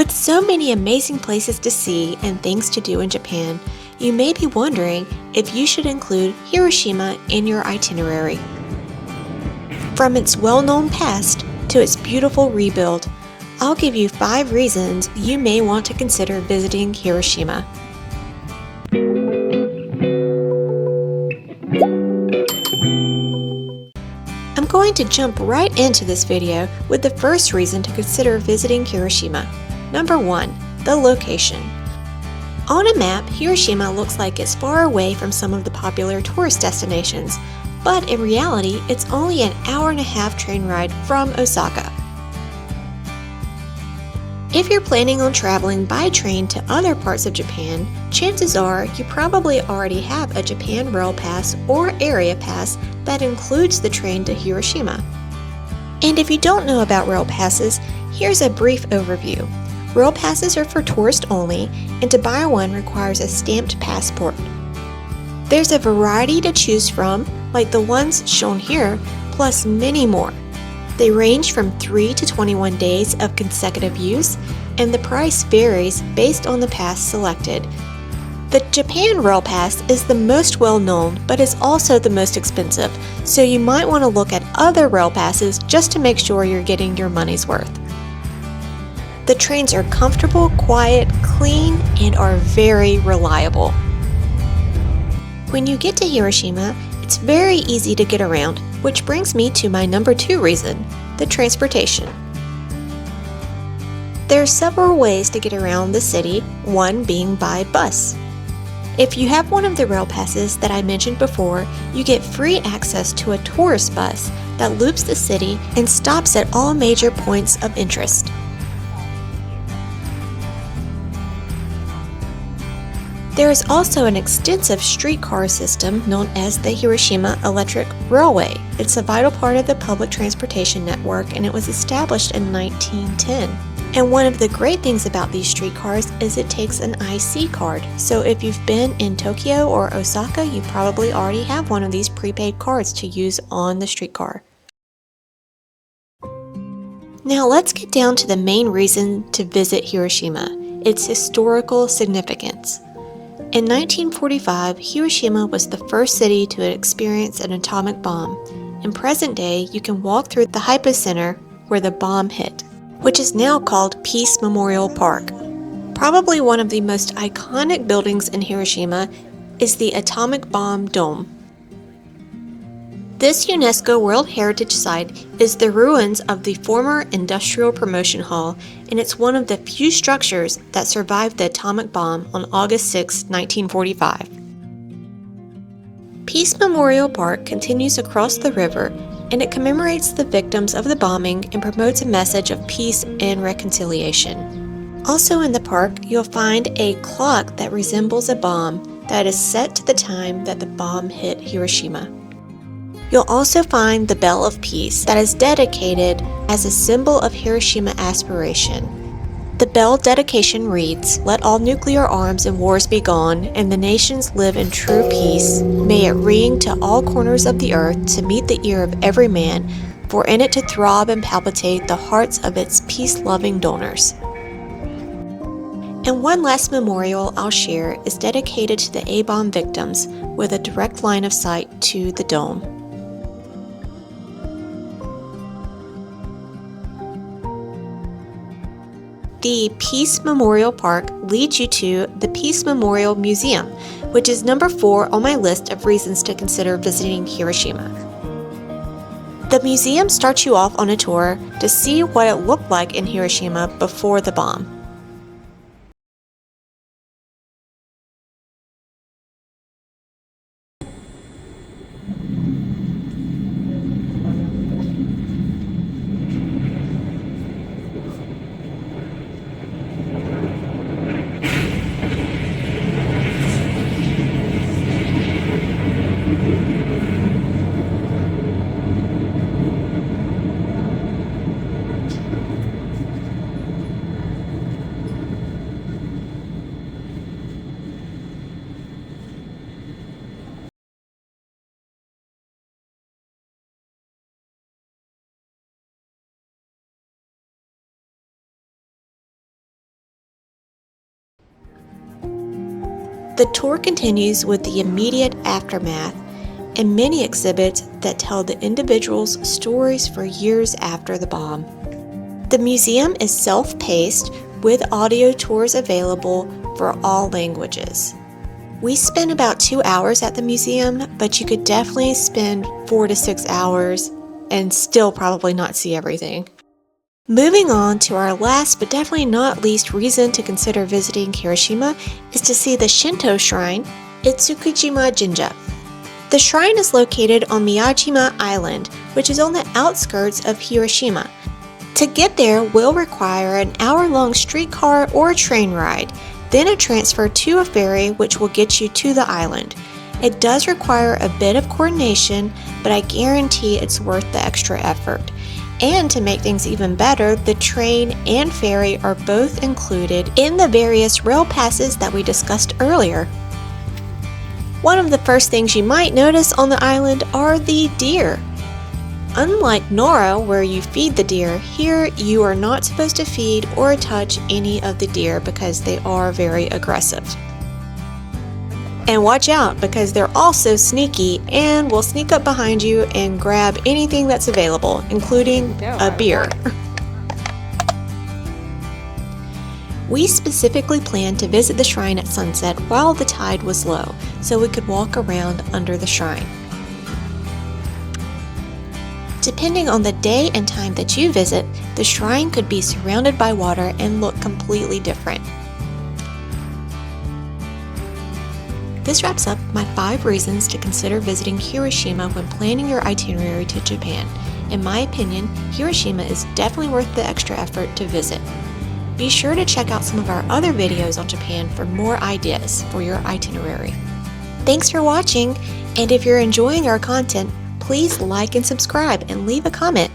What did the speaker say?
With so many amazing places to see and things to do in Japan, you may be wondering if you should include Hiroshima in your itinerary. From its well-known past to its beautiful rebuild, I'll give you 5 reasons you may want to consider visiting Hiroshima. I'm going to jump right into this video with the first reason to consider visiting Hiroshima. Number 1. The location. On a map, Hiroshima looks like it's far away from some of the popular tourist destinations, but in reality, it's only an hour-and-a-half train ride from Osaka. If you're planning on traveling by train to other parts of Japan, chances are you probably already have a Japan Rail Pass or Area Pass that includes the train to Hiroshima. And if you don't know about Rail Passes, here's a brief overview. Rail Passes are for tourists only, and to buy one requires a stamped passport. There's a variety to choose from, like the ones shown here, plus many more. They range from 3 to 21 days of consecutive use, and the price varies based on the pass selected. The Japan Rail Pass is the most well-known, but is also the most expensive, so you might want to look at other rail passes just to make sure you're getting your money's worth. The trains are comfortable, quiet, clean, and are very reliable. When you get to Hiroshima, it's very easy to get around, which brings me to my number 2 reason, the transportation. There are several ways to get around the city, one being by bus. If you have one of the rail passes that I mentioned before, you get free access to a tourist bus that loops the city and stops at all major points of interest. There is also an extensive streetcar system known as the Hiroshima Electric Railway. It's a vital part of the public transportation network, and it was established in 1910. And one of the great things about these streetcars is it takes an IC card. So if you've been in Tokyo or Osaka, you probably already have one of these prepaid cards to use on the streetcar. Now let's get down to the main reason to visit Hiroshima, its historical significance. In 1945, Hiroshima was the first city to experience an atomic bomb. In present day, you can walk through the Hypocenter where the bomb hit, which is now called Peace Memorial Park. Probably one of the most iconic buildings in Hiroshima is the Atomic Bomb Dome. This UNESCO World Heritage Site is the ruins of the former Industrial Promotion Hall, and it's one of the few structures that survived the atomic bomb on August 6, 1945. Peace Memorial Park continues across the river, and it commemorates the victims of the bombing and promotes a message of peace and reconciliation. Also in the park, you'll find a clock that resembles a bomb that is set to the time that the bomb hit Hiroshima. You'll also find the Bell of Peace that is dedicated as a symbol of Hiroshima aspiration. The bell dedication reads, "Let all nuclear arms and wars be gone, and the nations live in true peace. May it ring to all corners of the earth to meet the ear of every man, for in it to throb and palpitate the hearts of its peace-loving donors." And one last memorial I'll share is dedicated to the A-bomb victims with a direct line of sight to the dome. The Peace Memorial Park leads you to the Peace Memorial Museum, which is number 4 on my list of reasons to consider visiting Hiroshima. The museum starts you off on a tour to see what it looked like in Hiroshima before the bomb. The tour continues with the immediate aftermath and many exhibits that tell the individuals' stories for years after the bomb. The museum is self-paced with audio tours available for all languages. We spent about 2 hours at the museum, but you could definitely spend 4 to 6 hours and still probably not see everything. Moving on to our last but definitely not least reason to consider visiting Hiroshima is to see the Shinto shrine, Itsukushima Jinja. The shrine is located on Miyajima Island, which is on the outskirts of Hiroshima. To get there will require an hour-long streetcar or train ride, then a transfer to a ferry which will get you to the island. It does require a bit of coordination, but I guarantee it's worth the extra effort. And to make things even better, the train and ferry are both included in the various rail passes that we discussed earlier. One of the first things you might notice on the island are the deer. Unlike Nora, where you feed the deer, here you are not supposed to feed or touch any of the deer because they are very aggressive. And watch out, because they're also sneaky and will sneak up behind you and grab anything that's available, including a beer. We specifically planned to visit the shrine at sunset while the tide was low, so we could walk around under the shrine. Depending on the day and time that you visit, the shrine could be surrounded by water and look completely different. This wraps up my 5 reasons to consider visiting Hiroshima when planning your itinerary to Japan. In my opinion, Hiroshima is definitely worth the extra effort to visit. Be sure to check out some of our other videos on Japan for more ideas for your itinerary. Thanks for watching, and if you're enjoying our content, please like and subscribe and leave a comment.